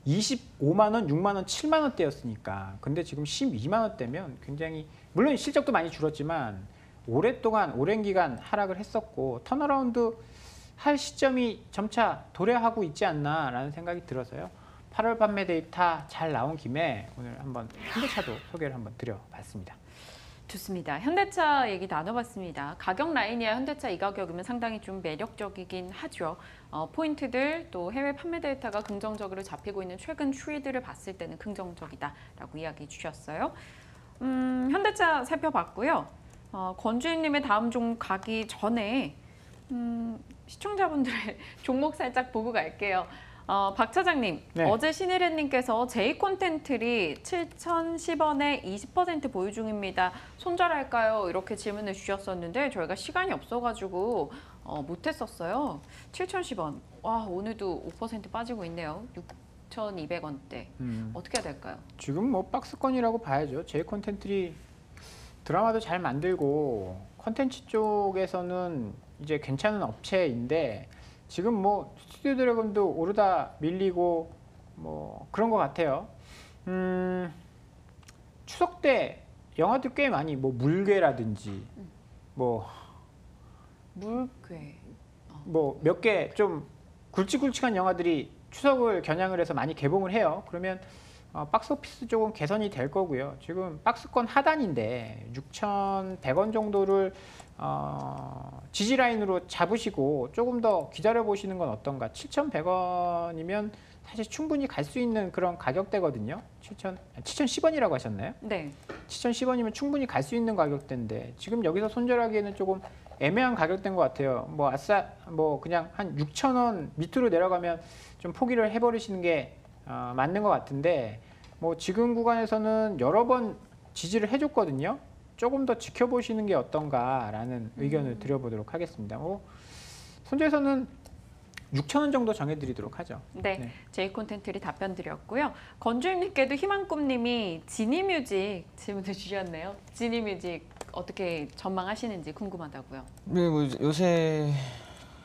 25만 원, 6만 원, 7만 원대였으니까. 근데 지금 12만 원대면 굉장히 물론 실적도 많이 줄었지만 오랜 기간 하락을 했었고 턴어라운드 할 시점이 점차 도래하고 있지 않나라는 생각이 들어서요. 8월 판매 데이터 잘 나온 김에 오늘 한번 현대차도 소개를 한번 드려봤습니다. 좋습니다. 현대차 얘기 나눠봤습니다. 가격 라인이야 현대차 이 가격이면 상당히 좀 매력적이긴 하죠. 포인트들 또 해외 판매 데이터가 긍정적으로 잡히고 있는 최근 추이들을 봤을 때는 긍정적이다라고 이야기 주셨어요. 현대차 살펴봤고요. 권주인님의 다음 종 가기 전에 시청자분들의 종목 살짝 보고 갈게요. 박 차장님, 네. 어제 신일혜님께서 J-콘텐틀이 7,010원에 20% 보유 중입니다. 손절할까요? 이렇게 질문을 주셨었는데 저희가 시간이 없어가지고 못했었어요. 7,010원. 와, 오늘도 5% 빠지고 있네요. 6,200원대. 어떻게 해야 될까요? 지금 뭐 박스권이라고 봐야죠. 제 콘텐츠들이 드라마도 잘 만들고 콘텐츠 쪽에서는 이제 괜찮은 업체인데 지금 뭐 스튜디오 드래곤도 오르다 밀리고 뭐 그런 것 같아요. 추석 때 영화들 꽤 많이 뭐 물괴라든지 뭐 물괴. 몇 개 좀 굵직굵직한 영화들이 추석을 겨냥을 해서 많이 개봉을 해요. 그러면 박스오피스 쪽은 개선이 될 거고요. 지금 박스권 하단인데 6,100원 정도를 지지라인으로 잡으시고 조금 더 기다려 보시는 건 어떤가. 7,100원이면 사실 충분히 갈 수 있는 그런 가격대거든요. 7,010원이라고 하셨나요? 네. 7,010원이면 충분히 갈 수 있는 가격대인데 지금 여기서 손절하기에는 조금 애매한 가격대인 것 같아요. 뭐 아싸 뭐 그냥 한 6,000원 밑으로 내려가면 좀 포기를 해버리시는 게 맞는 것 같은데 뭐 지금 구간에서는 여러 번 지지를 해줬거든요. 조금 더 지켜보시는 게 어떤가라는 의견을 드려보도록 하겠습니다. 뭐 손절에서는 6,000원 정도 정해드리도록 하죠. 네, 네. 제이 콘텐츠리 답변 드렸고요. 건주임님께도 희망꿈님이 지니뮤직 질문을 주셨네요. 지니뮤직 어떻게 전망하시는지 궁금하다고요. 네, 뭐 요새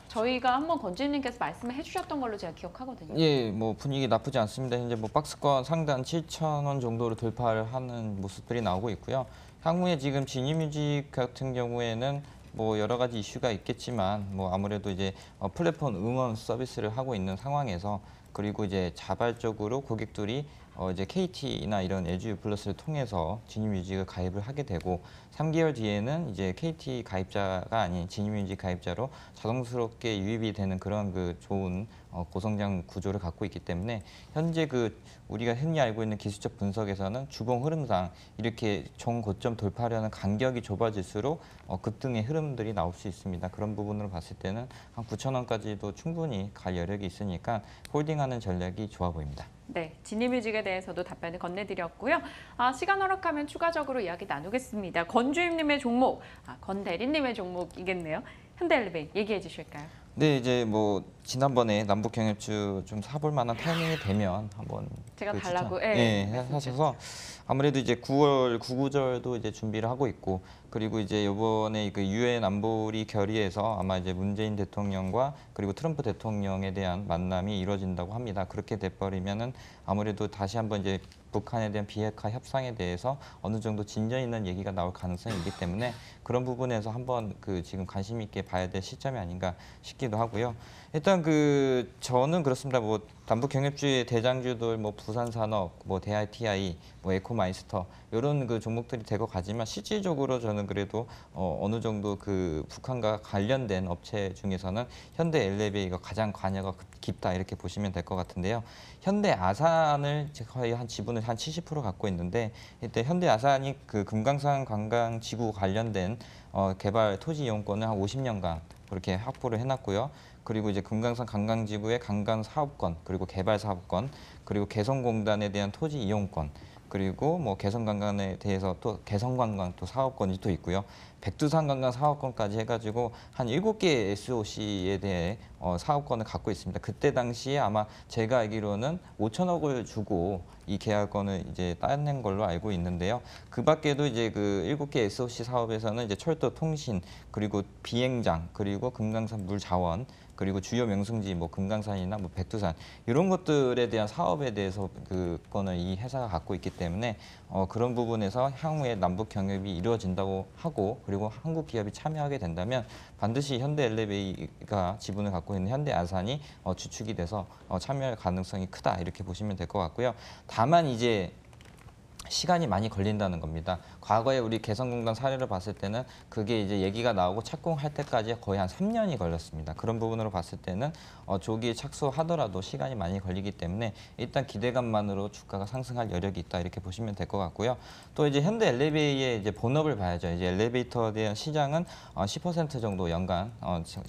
저희가 한번 건주임님께서 말씀을 해주셨던 걸로 제가 기억하거든요. 예, 뭐 분위기 나쁘지 않습니다. 이제 뭐 박스권 상단 7,000원 정도로 돌파를 하는 모습들이 나오고 있고요. 향후에 지금 지니뮤직 같은 경우에는 뭐 여러 가지 이슈가 있겠지만 뭐 아무래도 이제 플랫폼 응원 서비스를 하고 있는 상황에서 그리고 이제 자발적으로 고객들이 이제 KT나 이런 에듀 플러스를 통해서 지니뮤직을 가입을 하게 되고 3개월 뒤에는 이제 KT 가입자가 아닌 지니뮤직 가입자로 자동스럽게 유입이 되는 그런 그 좋은 고성장 구조를 갖고 있기 때문에 현재 그 우리가 흔히 알고 있는 기술적 분석에서는 주봉 흐름상 이렇게 종 고점 돌파하려는 간격이 좁아질수록 급등의 흐름들이 나올 수 있습니다. 그런 부분으로 봤을 때는 한 9,000원까지도 충분히 갈 여력이 있으니까 홀딩하는 전략이 좋아 보입니다. 네, 지니뮤직에 대해서도 답변을 건네드렸고요. 시간 허락하면 추가적으로 이야기 나누겠습니다. 건주임님의 종목, 건대리님의 종목이겠네요. 현대엘리베이 얘기해 주실까요? 네, 이제 뭐 지난번에 남북 경협주 좀 사볼 만한 타이밍이 되면 한번 제가 그 달라고, 추천, 하셔서 아무래도 이제 9월 구구절도 이제 준비를 하고 있고 그리고 이제 이번에 그 유엔 안보리 결의에서 아마 이제 문재인 대통령과 그리고 트럼프 대통령에 대한 만남이 이루어진다고 합니다. 그렇게 돼버리면은 아무래도 다시 한번 이제 북한에 대한 비핵화 협상에 대해서 어느 정도 진전 있는 얘기가 나올 가능성이 있기 때문에 그런 부분에서 한번 그 지금 관심 있게 봐야 될 시점이 아닌가 싶기도 하고요. 일단 그 저는 그렇습니다. 뭐 남북 경협주의 대장주들 뭐 부산산업, 뭐 대ITI, 뭐 에코마이스터 이런 그 종목들이 되고 가지만 실질적으로 저는 그래도 어느 정도 그 북한과 관련된 업체 중에서는 현대엘리베이가 가장 관여가 깊다 이렇게 보시면 될 것 같은데요. 현대아산을 거의 한 지분을 한 70% 갖고 있는데 이때 현대아산이 그 금강산 관광지구 관련된 개발 토지 이용권을 한 50년간 그렇게 확보를 해놨고요. 그리고 이제 금강산 관광지구의 관광 사업권, 그리고 개발 사업권, 그리고 개성공단에 대한 토지 이용권, 그리고 뭐 개성관광에 대해서 또 개성관광 또 사업권이 또 있고요. 백두산 관광 사업권까지 해가지고 한 7개 SOC에 대해 사업권을 갖고 있습니다. 그때 당시에 아마 제가 알기로는 5천억을 주고 이 계약권을 이제 따낸 걸로 알고 있는데요. 그 밖에도 이제 그 7개 SOC 사업에서는 이제 철도 통신, 그리고 비행장, 그리고 금강산 물자원, 그리고 주요 명승지 뭐 금강산이나 뭐 백두산 이런 것들에 대한 사업에 대해서 그거는 이 회사가 갖고 있기 때문에 그런 부분에서 향후에 남북 경협이 이루어진다고 하고 그리고 한국 기업이 참여하게 된다면 반드시 현대엘리베이가 지분을 갖고 있는 현대아산이 주축이 돼서 참여할 가능성이 크다 이렇게 보시면 될 것 같고요. 다만 이제 시간이 많이 걸린다는 겁니다. 과거에 우리 개성공단 사례를 봤을 때는 그게 이제 얘기가 나오고 착공할 때까지 거의 한 3년이 걸렸습니다. 그런 부분으로 봤을 때는 조기에 착수하더라도 시간이 많이 걸리기 때문에 일단 기대감만으로 주가가 상승할 여력이 있다 이렇게 보시면 될 것 같고요. 또 이제 현대엘리베이의 이제 본업을 봐야죠. 이제 엘리베이터에 대한 시장은 10% 정도 연간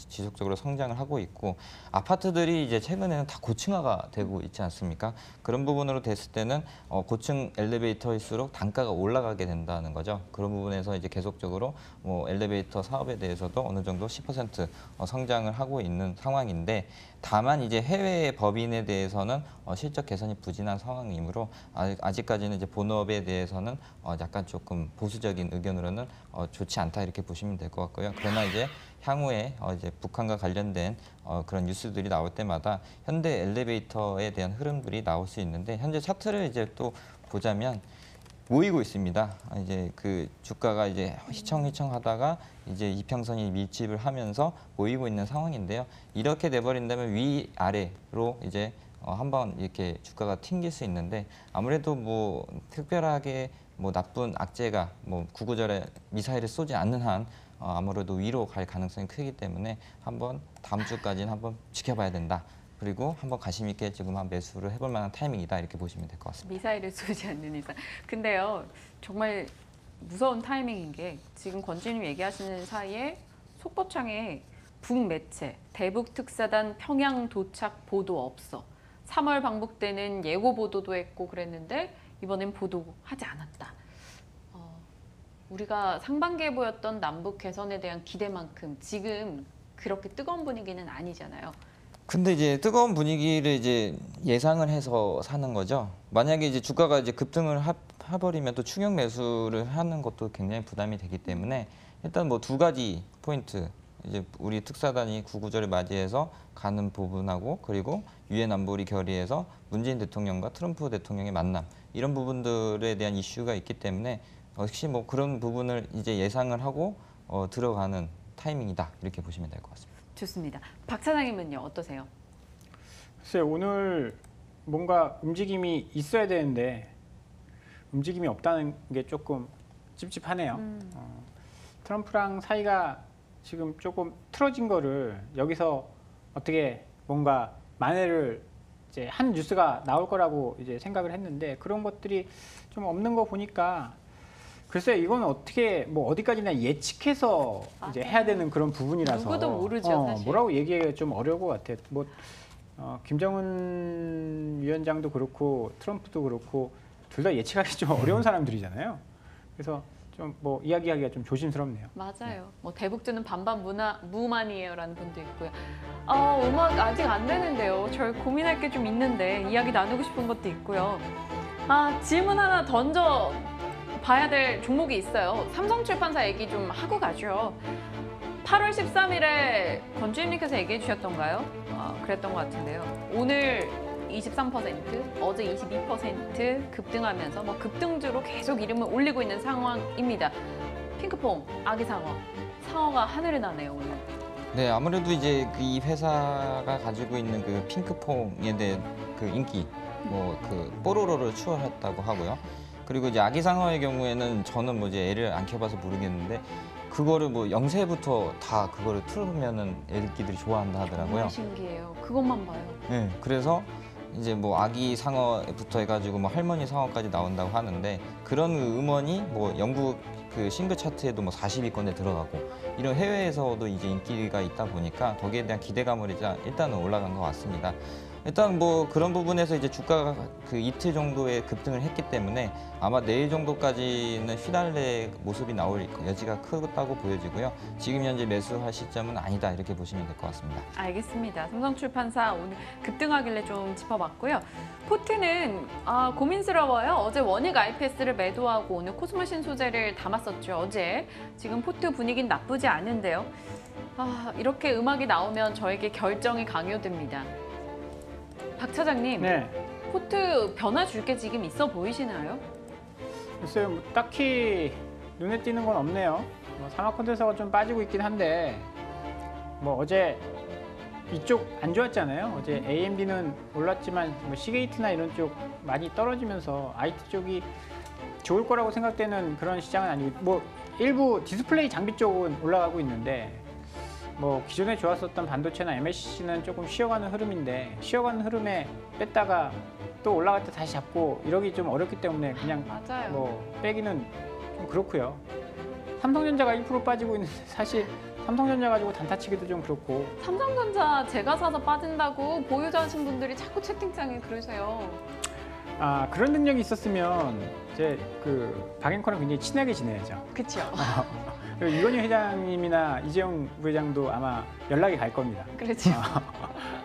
지속적으로 성장을 하고 있고 아파트들이 이제 최근에는 다 고층화가 되고 있지 않습니까? 그런 부분으로 됐을 때는 고층 엘리베이터 엘리베이터일수록 단가가 올라가게 된다는 거죠. 그런 부분에서 이제 계속적으로 뭐 엘리베이터 사업에 대해서도 어느 정도 10% 성장을 하고 있는 상황인데, 다만 이제 해외 법인에 대해서는 실적 개선이 부진한 상황이므로 아직까지는 이제 본업에 대해서는 약간 조금 보수적인 의견으로는 좋지 않다 이렇게 보시면 될 것 같고요. 그러나 이제 향후에 이제 북한과 관련된 그런 뉴스들이 나올 때마다 현대 엘리베이터에 대한 흐름들이 나올 수 있는데, 현재 차트를 이제 또 보자면 모이고 있습니다. 이제 그 주가가 이제 휘청휘청하다가 이제 이평선이 밀집을 하면서 모이고 있는 상황인데요. 이렇게 돼버린다면 위 아래로 이제 한번 이렇게 주가가 튕길 수 있는데, 아무래도 뭐 특별하게 뭐 나쁜 악재가 뭐 구구절에 미사일을 쏘지 않는 한 아무래도 위로 갈 가능성이 크기 때문에 한번 다음 주까지는 한번 지켜봐야 된다. 그리고 한번 관심 있게 지금 한 매수를 해볼 만한 타이밍이다 이렇게 보시면 될 것 같습니다. 미사일을 쏘지 않는 이상. 근데요, 정말 무서운 타이밍인 게 지금 권지님 얘기하시는 사이에 속보창에 북매체 대북 특사단 평양 도착 보도 없어. 3월 방북 때는 예고 보도도 했고 그랬는데 이번엔 보도하지 않았다. 우리가 상반기에 보였던 남북 개선에 대한 기대만큼 지금 그렇게 뜨거운 분위기는 아니잖아요. 근데 이제 뜨거운 분위기를 이제 예상을 해서 사는 거죠. 만약에 이제 주가가 이제 급등을 해버리면 또 충격 매수를 하는 것도 굉장히 부담이 되기 때문에 일단 뭐 두 가지 포인트, 이제 우리 특사단이 구구절을 맞이해서 가는 부분하고, 그리고 유엔 안보리 결의에서 문재인 대통령과 트럼프 대통령의 만남, 이런 부분들에 대한 이슈가 있기 때문에 역시 뭐 그런 부분을 이제 예상을 하고 들어가는 타이밍이다 이렇게 보시면 될 것 같습니다. 좋습니다. 박 차장님은요, 어떠세요? 글쎄요, 오늘 뭔가 움직임이 있어야 되는데 움직임이 없다는 게 조금 찝찝하네요. 트럼프랑 사이가 지금 조금 틀어진 거를 여기서 어떻게 뭔가 만회를 이제 한 뉴스가 나올 거라고 이제 생각을 했는데, 그런 것들이 좀 없는 거 보니까 글쎄 이건 어떻게 뭐 어디까지나 예측해서 이제 해야 되는 그런 부분이라서 누구도 모르죠, 사실. 뭐라고 얘기하기가 좀 어려울 것 같아요. 뭐 김정은 위원장도 그렇고 트럼프도 그렇고 둘 다 예측하기 좀 어려운 사람들이잖아요. 그래서 좀 뭐 이야기하기가 좀 조심스럽네요. 맞아요. 뭐 대북주는 반반 무만이에요라는 분도 있고요. 음악 아직 안 되는데요. 저희 고민할 게 좀 있는데 이야기 나누고 싶은 것도 있고요. 질문 하나 던져 봐야 될 종목이 있어요. 삼성출판사 얘기 좀 하고 가죠. 8월 13일에 권주임님께서 얘기해 주셨던가요? 그랬던 것 같은데요. 오늘 23%, 어제 22% 급등하면서 뭐 급등주로 계속 이름을 올리고 있는 상황입니다. 핑크퐁, 아기상어, 상어가 하늘을 나네요, 오늘. 네, 아무래도 이제 이 회사가 가지고 있는 그 핑크퐁에 대한 그 인기, 뭐 그 뽀로로를 추월했다고 하고요. 그리고 이제 아기상어의 경우에는 저는 뭐 이제 애를 안 키워봐서 모르겠는데, 그거를 뭐 0세부터 다 그거를 틀으면은 애기들이 좋아한다 하더라고요. 정말 신기해요. 그것만 봐요. 네, 그래서 이제 뭐 아기 상어부터 해가지고 뭐 할머니 상어까지 나온다고 하는데, 그런 음원이 뭐 영국 그 싱글 차트에도 뭐 40위권에 들어가고, 이런 해외에서도 이제 인기가 있다 보니까 거기에 대한 기대감을 일단은 올라간 것 같습니다. 일단 뭐 그런 부분에서 이제 주가가 그 이틀 정도의 급등을 했기 때문에 아마 내일 정도까지는 휘달릴 모습이 나올 여지가 크다고 보여지고요. 지금 현재 매수할 시점은 아니다 이렇게 보시면 될 것 같습니다. 알겠습니다. 삼성출판사 오늘 급등하길래 좀 짚어봤고요. 포트는 고민스러워요. 어제 원익 IPS를 매도하고 오늘 코스모 신소재를 담았었죠. 어제. 지금 포트 분위기는 나쁘지 않은데요. 이렇게 음악이 나오면 저에게 결정이 강요됩니다. 박 차장님, 네. 포트 변화 줄 게 지금 있어 보이시나요? 글쎄요, 뭐 딱히 눈에 띄는 건 없네요. 뭐 산업컨텐츠가 좀 빠지고 있긴 한데, 뭐 어제 이쪽 안 좋았잖아요. 어제 AMD는 올랐지만 뭐 시게이트나 이런 쪽 많이 떨어지면서 IT 쪽이 좋을 거라고 생각되는 그런 시장은 아니고, 뭐 일부 디스플레이 장비 쪽은 올라가고 있는데, 뭐 기존에 좋았었던 반도체나 MLCC는 조금 쉬어가는 흐름인데, 쉬어가는 흐름에 뺐다가 또 올라갈 때 다시 잡고 이러기 좀 어렵기 때문에 그냥 맞아요. 뭐 빼기는 좀 그렇고요. 삼성전자가 1% 빠지고 있는데 사실 삼성전자 가지고 단타치기도 좀 그렇고. 삼성전자 제가 사서 빠진다고 보유자하신 분들이 자꾸 채팅창에 그러세요. 그런 능력이 있었으면 이제 그 박앵커랑 굉장히 친하게 지내야죠. 그렇죠. 그리고 이건희 회장님이나 이재용 부회장도 아마 연락이 갈 겁니다. 그렇죠.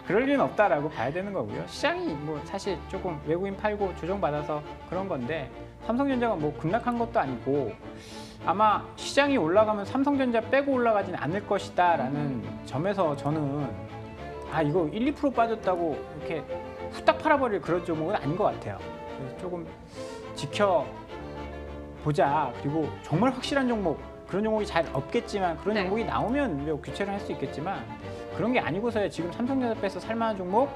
그럴 리는 없다라고 봐야 되는 거고요. 시장이 뭐 사실 조금 외국인 팔고 조정받아서 그런 건데 삼성전자가 뭐 급락한 것도 아니고 아마 시장이 올라가면 삼성전자 빼고 올라가진 않을 것이다라는 점에서 저는 이거 1, 2% 빠졌다고 이렇게 후딱 팔아버릴 그런 종목은 아닌 것 같아요. 그래서 조금 지켜보자. 그리고 정말 확실한 종목, 그런 종목이 잘 없겠지만 그런 네. 종목이 나오면 뭐 교체를 할 수 있겠지만 그런 게 아니고서야 지금 삼성전자 빼서 살만한 종목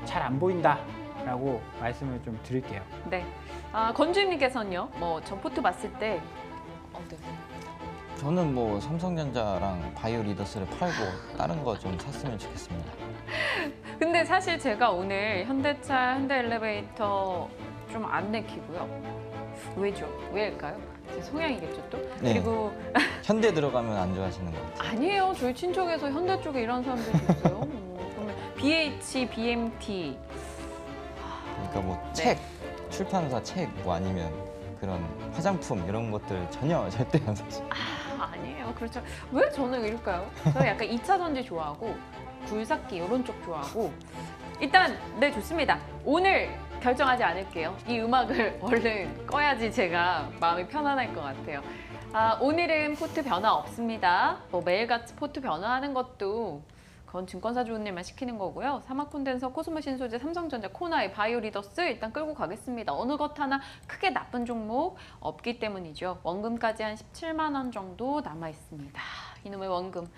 잘 안 보인다라고 말씀을 좀 드릴게요. 네. 건주임님께서는요. 뭐 전포트 봤을 때 네. 저는 뭐 삼성전자랑 바이오리더스를 팔고 다른 거 좀 샀으면 좋겠습니다. 근데 사실 제가 오늘 현대차, 현대엘리베이터 좀 안 내키고요. 왜죠? 왜일까요? 제 성향이겠죠 또? 네. 그리고 현대 들어가면 안 좋아하시는 것 같아요. 아니에요. 저희 친척에서 현대 쪽에 일하는 사람들이 있어요. 그러면 BH, BMT. 그러니까 뭐 네. 책, 출판사 책 뭐 아니면 그런 화장품 이런 것들 전혀 절대 안 사죠. 아니에요. 그렇죠. 왜 저는 이럴까요? 저는 약간 2차 전지 좋아하고 굴삭기 이런 쪽 좋아하고 일단 네 좋습니다. 오늘 결정하지 않을게요. 이 음악을 얼른 꺼야지 제가 마음이 편안할 것 같아요. 오늘은 포트 변화 없습니다. 뭐 매일같이 포트 변화하는 것도 그건 증권사 좋은 일만 시키는 거고요. 사막 콘덴서, 코스모 신소재, 삼성전자, 코나이, 바이오리더스 일단 끌고 가겠습니다. 어느 것 하나 크게 나쁜 종목 없기 때문이죠. 원금까지 한 17만 원 정도 남아 있습니다. 이놈의 원금.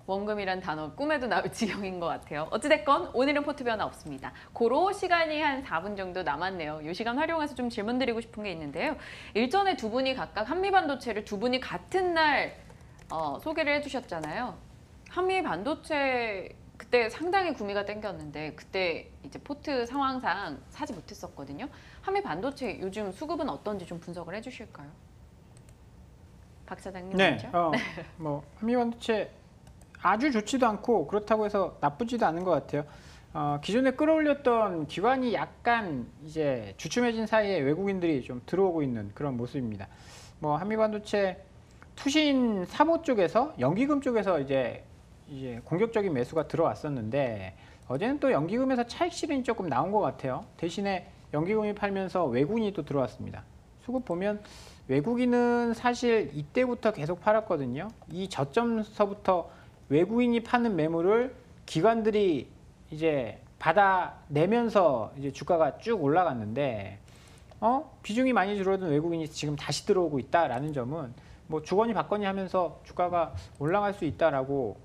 원금이란 단어 꿈에도 나올 지경인 것 같아요. 어찌됐건 오늘은 포트 변화 없습니다. 고로 시간이 한 4분 정도 남았네요. 이 시간 활용해서 좀 질문 드리고 싶은 게 있는데요. 일전에 두 분이 각각 한미반도체를 두 분이 같은 날 소개를 해주셨잖아요. 한미반도체 그때 상당히 구미가 땡겼는데 그때 이제 포트 상황상 사지 못했었거든요. 한미반도체 요즘 수급은 어떤지 좀 분석을 해주실까요? 박 사장님 네, 먼저. 뭐 한미반도체 아주 좋지도 않고 그렇다고 해서 나쁘지도 않은 것 같아요. 기존에 끌어올렸던 기관이 약간 이제 주춤해진 사이에 외국인들이 좀 들어오고 있는 그런 모습입니다. 뭐 한미반도체 투신 사모 쪽에서 연기금 쪽에서 이제 공격적인 매수가 들어왔었는데 어제는 또 연기금에서 차익 실현이 조금 나온 것 같아요. 대신에 연기금이 팔면서 외국인이 또 들어왔습니다. 수급 보면 외국인은 사실 이때부터 계속 팔았거든요. 이 저점서부터 외국인이 파는 매물을 기관들이 이제 받아내면서 이제 주가가 쭉 올라갔는데 비중이 많이 줄어든 외국인이 지금 다시 들어오고 있다라는 점은 뭐 주거니 받거니 하면서 주가가 올라갈 수 있다라고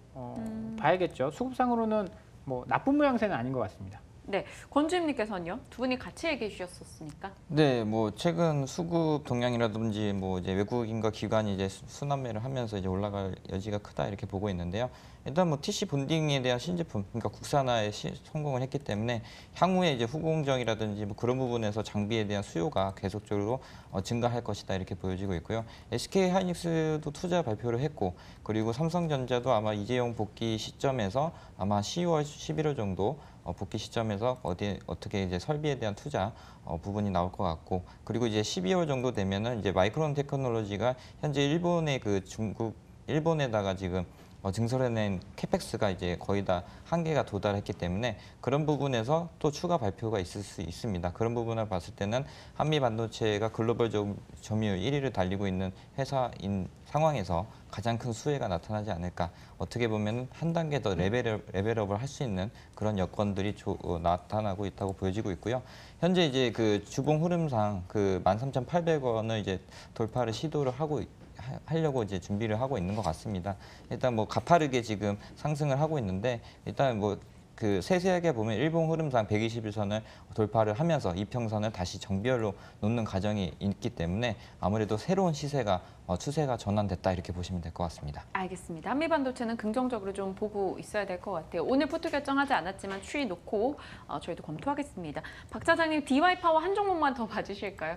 봐야겠죠. 수급상으로는 뭐 나쁜 모양새는 아닌 것 같습니다. 네, 권주임님께서는요. 두 분이 같이 얘기해 주셨었으니까. 네, 뭐 최근 수급 동향이라든지 뭐 이제 외국인과 기관이 이제 순환매를 하면서 이제 올라갈 여지가 크다 이렇게 보고 있는데요. 일단 뭐 TC 본딩에 대한 신제품, 그러니까 국산화에 성공을 했기 때문에 향후에 이제 후공정이라든지 뭐 그런 부분에서 장비에 대한 수요가 계속적으로 증가할 것이다 이렇게 보여지고 있고요. SK 하이닉스도 투자 발표를 했고, 그리고 삼성전자도 아마 이재용 복귀 시점에서 아마 10월, 11월 정도 복귀 시점에서 어떻게 이제 설비에 대한 투자 부분이 나올 것 같고, 그리고 이제 12월 정도 되면은 이제 마이크론 테크놀로지가 현재 일본의 그 일본에다가 지금 증설해낸 캐펙스가 이제 거의 다 한계가 도달했기 때문에 그런 부분에서 또 추가 발표가 있을 수 있습니다. 그런 부분을 봤을 때는 한미 반도체가 글로벌 점유율 1위를 달리고 있는 회사인 상황에서 가장 큰 수혜가 나타나지 않을까. 어떻게 보면 한 단계 더 레벨업을 할 수 있는 그런 여건들이 나타나고 있다고 보여지고 있고요. 현재 이제 그 주봉 흐름상 그 13,800원을 이제 돌파를 시도를 하려고 이제 준비를 하고 있는 것 같습니다. 일단 뭐 가파르게 지금 상승을 하고 있는데 일단 뭐 그 세세하게 보면 일봉 흐름상 121선을 돌파를 하면서 이평선을 다시 정비열로 놓는 과정이 있기 때문에 아무래도 새로운 추세가 전환됐다 이렇게 보시면 될 것 같습니다. 알겠습니다. 한미반도체는 긍정적으로 좀 보고 있어야 될 것 같아요. 오늘 포트 결정하지 않았지만 추이 놓고 저희도 검토하겠습니다. 박 차장님 DY파워 한 종목만 더 봐주실까요?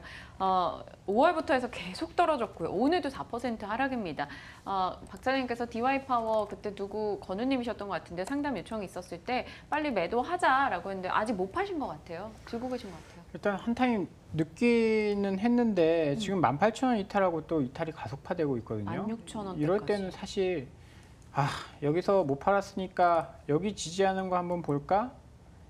5월부터 해서 계속 떨어졌고요. 오늘도 4% 하락입니다. 박 차장님께서 DY파워 그때 누구 건우님이셨던 것 같은데 상담 요청이 있었을 때 빨리 매도하자라고 했는데 아직 못 파신 것 같아요. 들고 계신 것 같아요. 일단 한 타임 늦기는 했는데 지금 18,000원 이탈하고 또 이탈이 가속화되고 있거든요. 16,000원 이럴 때는 사실 여기서 못 팔았으니까 여기 지지하는 거 한번 볼까?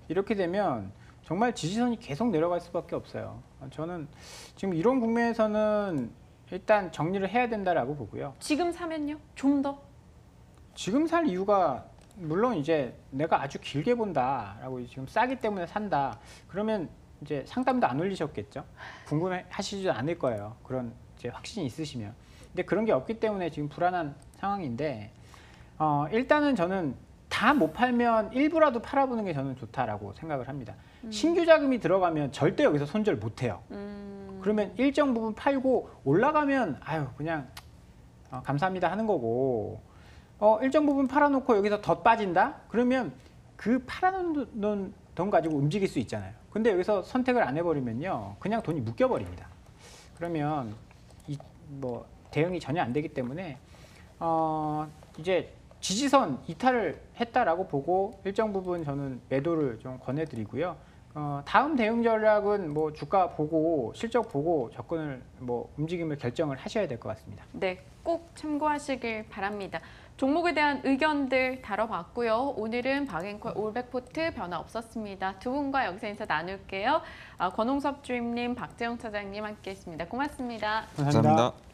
이렇게 되면 정말 지지선이 계속 내려갈 수밖에 없어요. 저는 지금 이런 국면에서는 일단 정리를 해야 된다라고 보고요. 지금 사면요? 좀 더? 지금 살 이유가 물론 이제 내가 아주 길게 본다라고 지금 싸기 때문에 산다. 그러면 이제 상담도 안 올리셨겠죠? 궁금해하시지도 않을 거예요. 그런 이제 확신이 있으시면. 근데 그런 게 없기 때문에 지금 불안한 상황인데 일단은 저는 다 못 팔면 일부라도 팔아보는 게 저는 좋다라고 생각을 합니다. 신규 자금이 들어가면 절대 여기서 손절 못 해요. 그러면 일정 부분 팔고 올라가면 그냥 감사합니다 하는 거고 일정 부분 팔아놓고 여기서 더 빠진다? 그러면 그 팔아놓은 돈 가지고 움직일 수 있잖아요. 근데 여기서 선택을 안 해버리면요, 그냥 돈이 묶여버립니다. 그러면 뭐 대응이 전혀 안 되기 때문에 이제 지지선 이탈을 했다라고 보고 일정 부분 저는 매도를 좀 권해드리고요. 다음 대응 전략은 뭐 주가 보고 실적 보고 접근을 움직임을 결정을 하셔야 될 것 같습니다. 네, 꼭 참고하시길 바랍니다. 종목에 대한 의견들 다뤄봤고요. 오늘은 박앤콜 올백포트 변화 없었습니다. 두 분과 여기서 인사 나눌게요. 권홍섭 주임님, 박재영 차장님 함께했습니다. 고맙습니다. 감사합니다.